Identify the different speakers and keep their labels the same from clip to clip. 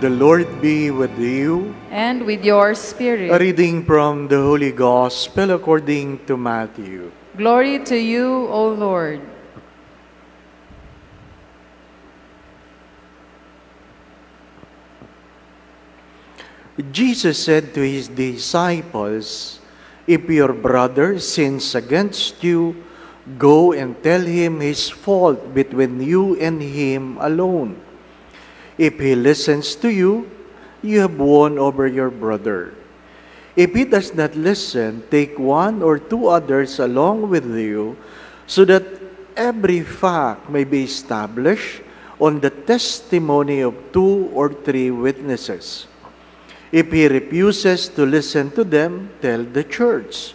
Speaker 1: The Lord be with you.
Speaker 2: And with your
Speaker 1: A
Speaker 2: spirit.
Speaker 1: reading from the Holy Gospel according to Matthew.
Speaker 2: Glory to you, O Lord.
Speaker 1: Jesus said to his disciples, "If your brother sins against you, go and tell him his fault between you and him alone. If he listens to you, you have won over your brother. If he does not listen, take one or two others along with you, so that every fact may be established on the testimony of two or three witnesses. If he refuses to listen to them, tell the church.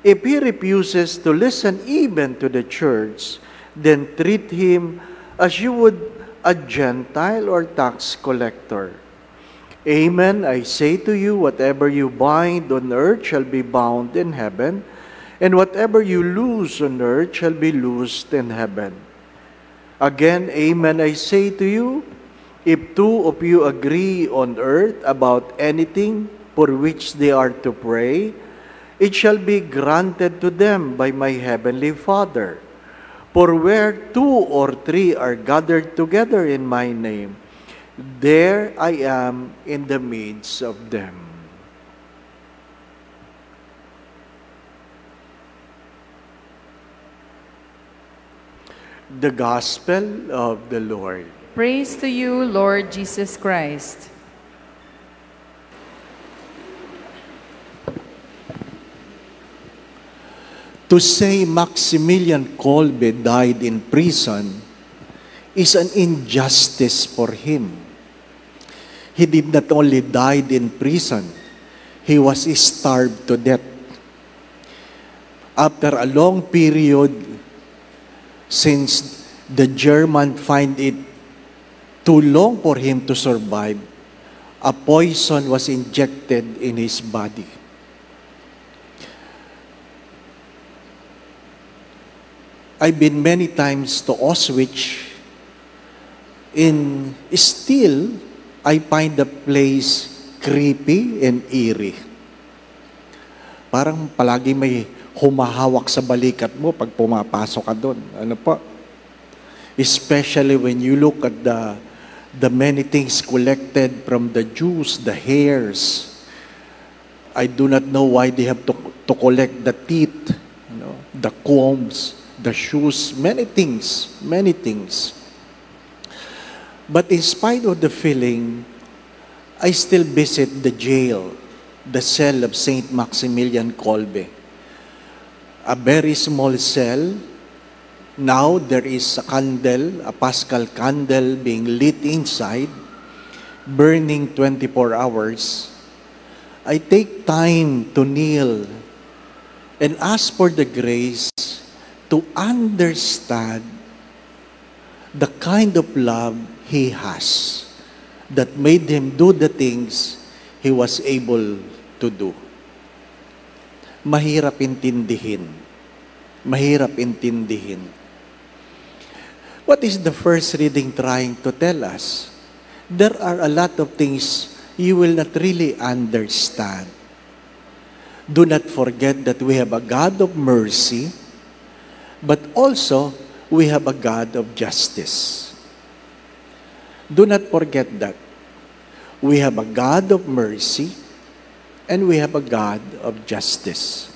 Speaker 1: If he refuses to listen even to the church, then treat him as you would a Gentile or tax collector. Amen, I say to you, whatever you bind on earth shall be bound in heaven, and whatever you loose on earth shall be loosed in heaven. Again, amen, I say to you, if two of you agree on earth about anything for which they are to pray, it shall be granted to them by my heavenly Father. For where two or three are gathered together in my name, there I am in the midst of them." The Gospel of the Lord.
Speaker 2: Praise to you, Lord Jesus Christ.
Speaker 3: To say Maximilian Kolbe died in prison is an injustice for him. He did not only die in prison, he was starved to death. After a long period, since the German find it too long for him to survive, a poison was injected in his body. I've been many times to Auschwitz, and still I find the place creepy and eerie. Parang palagi may humahawak sa balikat mo pag pumapasok ka doon. Ano po? Especially when you look at the many things collected from the Jews, the hairs. I do not know why they have to collect the teeth, the combs, the shoes, many things, many things. But in spite of the feeling, I still visit the jail, the cell of Saint Maximilian Kolbe. A very small cell. Now there is a candle, a Paschal candle being lit inside, burning 24 hours. I take time to kneel and ask for the grace to understand the kind of love he has that made him do the things he was able to do. Mahirap intindihin. Mahirap intindihin. What is the first reading trying to tell us? There are a lot of things you will not really understand. Do not forget that we have a God of mercy, but also we have a God of justice. Do not forget that. We have a God of mercy, and we have a God of justice.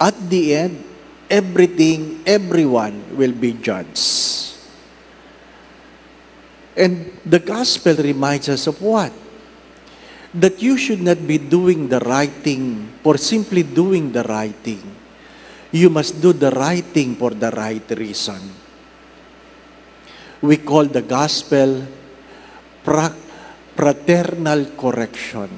Speaker 3: At the end, everything, everyone will be judged. And the gospel reminds us of what? That you should not be doing the right thing for simply doing the right thing. You must do the right thing for the right reason. We call the gospel fraternal correction.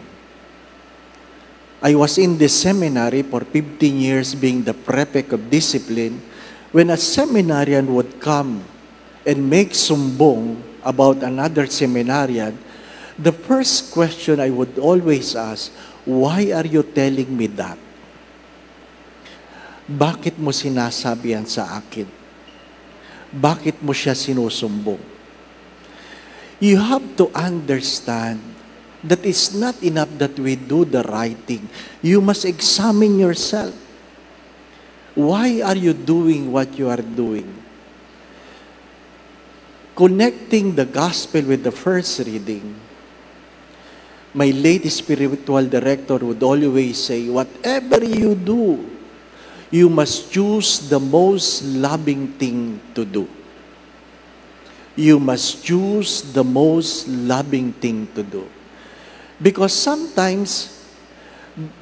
Speaker 3: I was in the seminary for 15 years being the prefect of discipline when a seminarian would come and make sumbong about another seminarian. The first question I would always ask, why are you telling me that? Bakit mo sinasabi yan sa akin? Bakit mo siya sinusumbong? You have to understand that it's not enough that we do the right thing. You must examine yourself. Why are you doing what you are doing? Connecting the gospel with the first reading, my late spiritual director would always say, whatever you do, you must choose the most loving thing to do. You must choose the most loving thing to do. Because sometimes,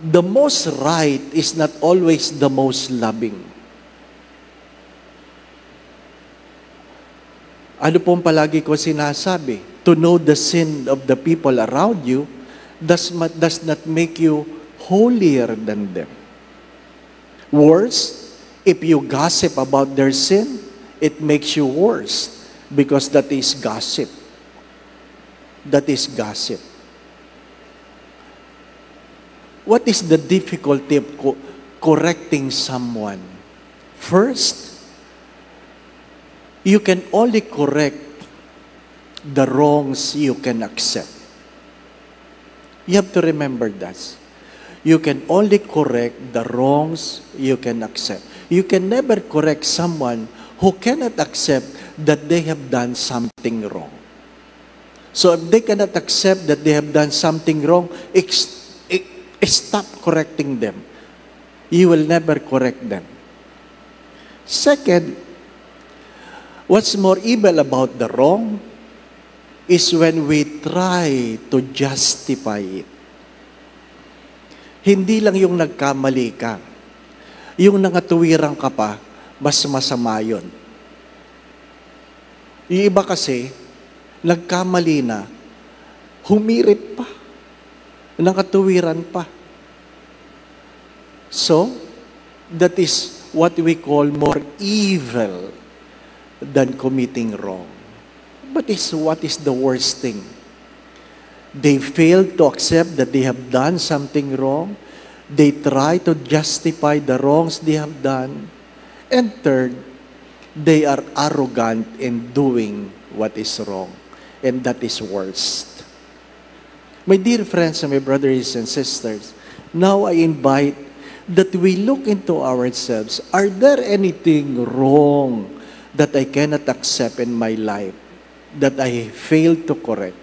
Speaker 3: the most right is not always the most loving. Ano pong palagi ko sinasabi? To know the sin of the people around you does not make you holier than them. Worse, if you gossip about their sin, it makes you worse. Because that is gossip. That is gossip. What is the difficulty of correcting someone? First, you can only correct the wrongs you can accept. You have to remember that. You can only correct the wrongs you can accept. You can never correct someone who cannot accept that they have done something wrong. So if they cannot accept that they have done something wrong, stop correcting them. You will never correct them. Second, what's more evil about the wrong is when we try to justify it. Hindi lang yung nagkamali ka. Yung nangatuwiran ka pa, mas masama yun. Yung iba kasi, nagkamali na, humirit pa, nakatuwiran pa. So, that is what we call more evil than committing wrong. But what is the worst thing? They fail to accept that they have done something wrong. They try to justify the wrongs they have done. And third, they are arrogant in doing what is wrong. And that is worst. My dear friends and my brothers and sisters, now I invite that we look into ourselves. Are there anything wrong that I cannot accept in my life, that I failed to correct?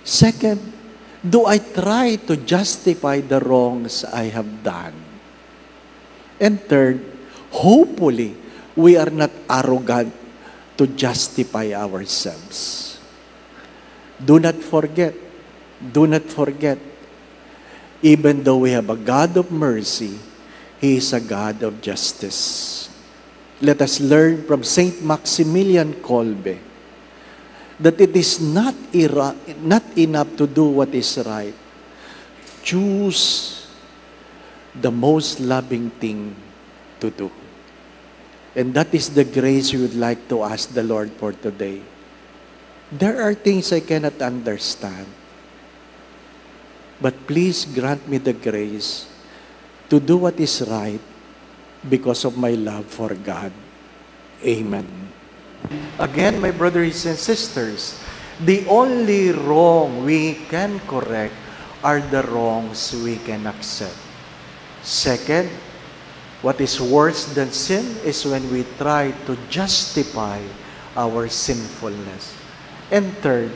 Speaker 3: Second, do I try to justify the wrongs I have done? And third, hopefully, we are not arrogant to justify ourselves. Do not forget, even though we have a God of mercy, He is a God of justice. Let us learn from Saint Maximilian Kolbe that it is not enough to do what is right. Choose the most loving thing to do. And that is the grace we would like to ask the Lord for today. There are things I cannot understand. But please grant me the grace to do what is right because of my love for God. Amen. Again, my brothers and sisters, the only wrong we can correct are the wrongs we can accept. Second, what is worse than sin is when we try to justify our sinfulness. And third,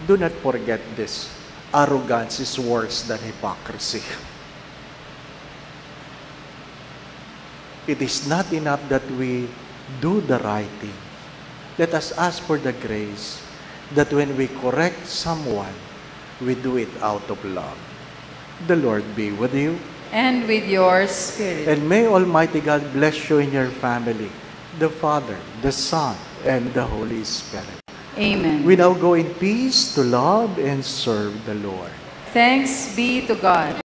Speaker 3: do not forget this. Arrogance is worse than hypocrisy. It is not enough that we do the right thing. Let us ask for the grace that when we correct someone, we do it out of love. The Lord be with you.
Speaker 2: And with your spirit.
Speaker 3: And may Almighty God bless you in your family, the Father, the Son, and the Holy Spirit.
Speaker 2: Amen.
Speaker 3: We now go in peace to love and serve the Lord.
Speaker 2: Thanks be to God.